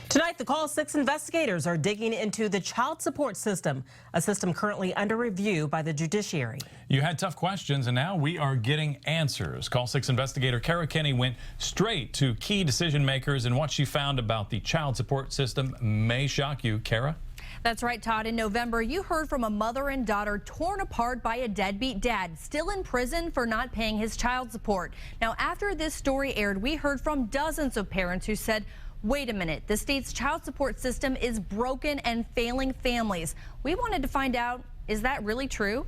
Tonight, the Call 6 investigators are digging into the child support system, a system currently under review by the judiciary. You had tough questions, and now we are getting answers. Call 6 investigator Kara Kenney went straight to key decision makers, and what she found about the child support system may shock you. Cara? That's right, Todd. In November, you heard from a mother and daughter torn apart by a deadbeat dad, still in prison for not paying his child support. Now, after this story aired, we heard from dozens of parents who said, wait a minute, the state's child support system is broken and failing families. We wanted to find out, is that really true?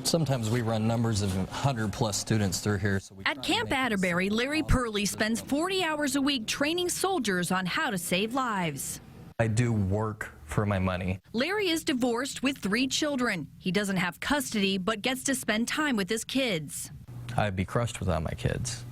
Sometimes we run numbers of 100+ students through here. At Camp Atterbury, Larry Purley spends 40 hours a week training soldiers on how to save lives. I do work for my money. Larry is divorced with 3 children. He doesn't have custody, but gets to spend time with his kids. I'd be crushed without my kids.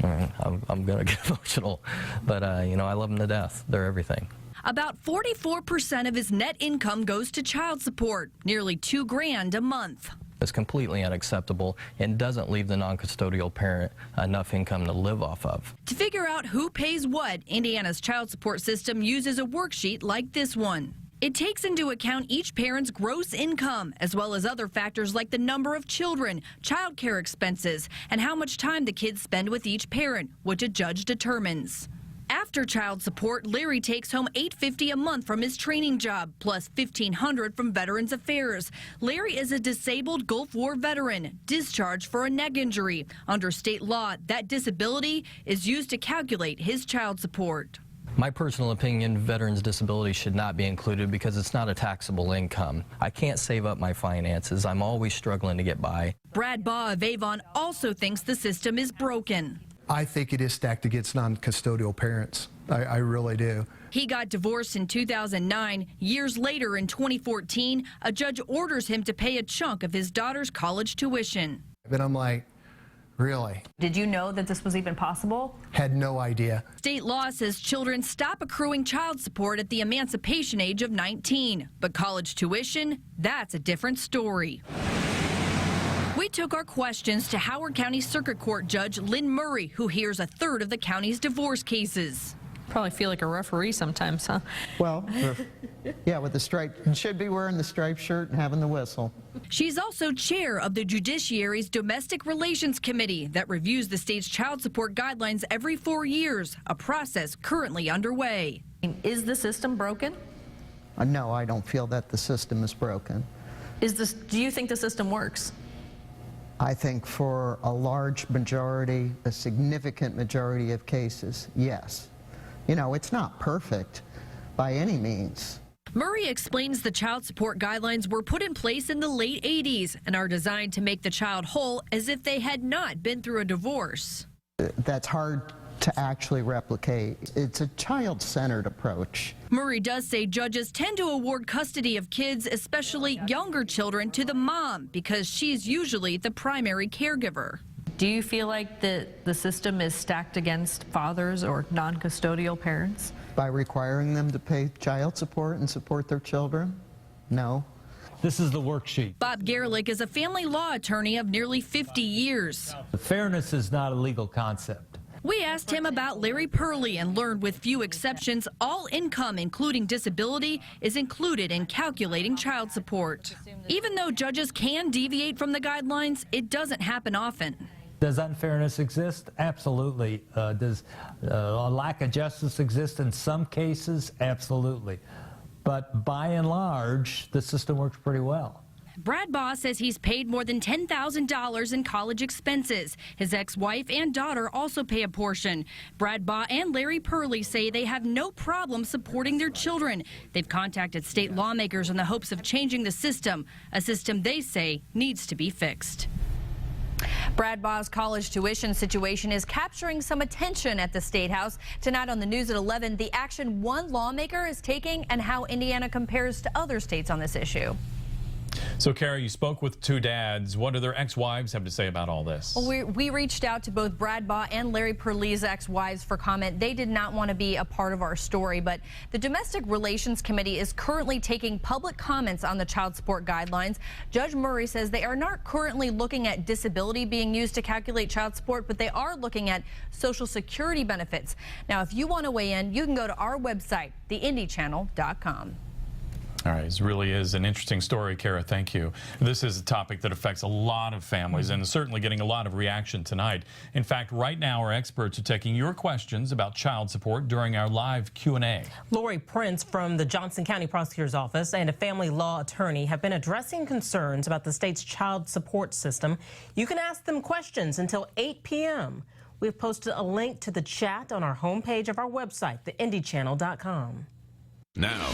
I'm going to get emotional, but you know, I love them to death. They're everything. About 44% of his net income goes to child support, nearly $2 grand a month. It's completely unacceptable and doesn't leave the non-custodial parent enough income to live off of. To figure out who pays what, Indiana's child support system uses a worksheet like this one. It takes into account each parent's gross income, as well as other factors like the number of children, child care expenses, and how much time the kids spend with each parent, which a judge determines. After child support, Larry takes home $850 a month from his training job, plus $1,500 from Veterans Affairs. Larry is a disabled Gulf War veteran, discharged for a neck injury. Under state law, that disability is used to calculate his child support. My personal opinion, veterans' disability should not be included because it's not a taxable income. I can't save up my finances. I'm always struggling to get by. Brad Baugh of Avon also thinks the system is broken. I think it is stacked against non-custodial parents. I really do. He got divorced in 2009. Years later, in 2014, a judge orders him to pay a chunk of his daughter's college tuition. But I'm like, really? Did you know that this was even possible? Had no idea. State law says children stop accruing child support at the emancipation age of 19. But college tuition, that's a different story. We took our questions to Howard County Circuit Court Judge Lynn Murray, who hears a third of the county's divorce cases. Probably feel like a referee sometimes, huh? Well, yeah, with the stripe. You should be wearing the striped shirt and having the whistle. She's also chair of the Judiciary's Domestic Relations Committee that reviews the state's child support guidelines every 4 years, a process currently underway. Is the system broken? No, I don't feel that the system is broken. Do you think the system works? I think for a large majority, a significant majority of cases, yes. You know, it's not perfect by any means. Murray explains the child support guidelines were put in place in the late 80s and are designed to make the child whole as if they had not been through a divorce. That's hard to actually replicate. It's a child-centered approach. Murray does say judges tend to award custody of kids, especially younger children, to the mom because she's usually the primary caregiver. Do you feel like the system is stacked against fathers or non-custodial parents? By requiring them to pay child support and support their children? No. This is the worksheet. Bob Gerlich is a family law attorney of nearly 50 years. Fairness is not a legal concept. We asked him about Larry Purley and learned with few exceptions, all income, including disability, is included in calculating child support. Even though judges can deviate from the guidelines, it doesn't happen often. Does unfairness exist? Absolutely. Does a lack of justice exist in some cases? Absolutely. But by and large, the system works pretty well. Brad Baugh says he's paid more than $10,000 in college expenses. His ex-wife and daughter also pay a portion. Brad Baugh and Larry Purley say they have no problem supporting their children. They've contacted state lawmakers in the hopes of changing the system, a system they say needs to be fixed. Brad Baugh's college tuition situation is capturing some attention at the State House. Tonight on the news at 11, the action one lawmaker is taking and how Indiana compares to other states on this issue. So, Cara, you spoke with two dads. What do their ex-wives have to say about all this? Well, we reached out to both Brad Baugh and Larry Perlee's ex-wives for comment. They did not want to be a part of our story, but the Domestic Relations Committee is currently taking public comments on the child support guidelines. Judge Murray says they are not currently looking at disability being used to calculate child support, but they are looking at Social Security benefits. Now, if you want to weigh in, you can go to our website, theindychannel.com. All right, this really is an interesting story, Cara. Thank you. This is a topic that affects a lot of families and is certainly getting a lot of reaction tonight. In fact, right now our experts are taking your questions about child support during our live Q&A. Lori Prince from the Johnson County Prosecutor's Office and a family law attorney have been addressing concerns about the state's child support system. You can ask them questions until 8 p.m. We've posted a link to the chat on our homepage of our website, theindychannel.com. Now,